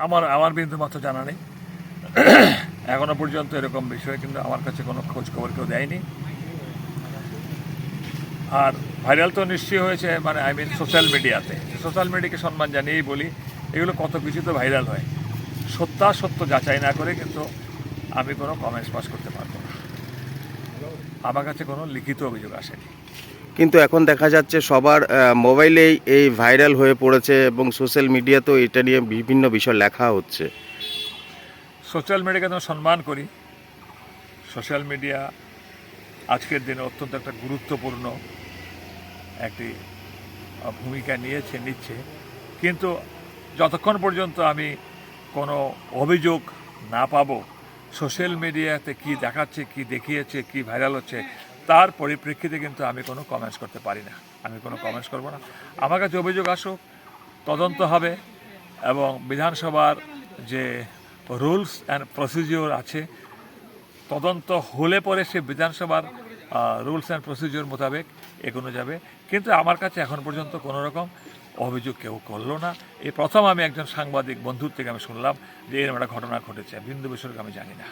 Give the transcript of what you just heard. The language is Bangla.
আমার আমার বিন্দুমাত্র জানা নেই। এখনো পর্যন্ত এরকম বিষয়ে কিন্তু আমার কাছে কোনো খোঁজ খবর কেউ দেয়নি। আর ভাইরাল তো নিশ্চয়ই হয়েছে, মানে আই মিন সোশ্যাল মিডিয়াতে। সোশ্যাল মিডিয়াকে সম্মান জানিয়েই বলি, এগুলো কত কিছু তো ভাইরাল হয়। সত্য যাচাই না করে কিন্তু আমি কোনো কমেন্টস পাস করতে পারবো না। আমার কাছে কোনো লিখিত অভিযোগ আসেনি। কিন্তু এখন দেখা যাচ্ছে সবার মোবাইলেই এই ভাইরাল হয়ে পড়েছে এবং সোশ্যাল মিডিয়াতেও এটা নিয়ে বিভিন্ন বিষয় লেখা হচ্ছে। সোশ্যাল মিডিয়াকে তো সম্মান করি। সোশ্যাল মিডিয়া আজকের দিনে অত্যন্ত একটা গুরুত্বপূর্ণ একটি ভূমিকা নিচ্ছে, কিন্তু যতক্ষণ পর্যন্ত আমি কোনো অভিযোগ না পাবো, সোশ্যাল মিডিয়াতে কি দেখাচ্ছে, কি দেখিয়েছে, কি ভাইরাল হচ্ছে, তার পরিপ্রেক্ষিতে কিন্তু আমি কোনো কমেন্টস করতে পারি না। আমি কোনো কমেন্টস করব না। আমার কাছে অভিযোগ আসুক, তদন্ত হবে, এবং বিধানসভার যে রুলস অ্যান্ড প্রসিডিওর আছে, তদন্ত হলে পরে সে বিধানসভার রুলস অ্যান্ড প্রসিডিওর মোতাবেক এগোনো যাবে। কিন্তু আমার কাছে এখন পর্যন্ত কোনো রকম অভিযোগ কেউ করলো না। এই প্রথম আমি একজন সাংবাদিক বন্ধুর থেকে আমি শুনলাম যে এরকম একটা ঘটনা ঘটেছে। বিন্দু বিষয়কে আমি জানি না।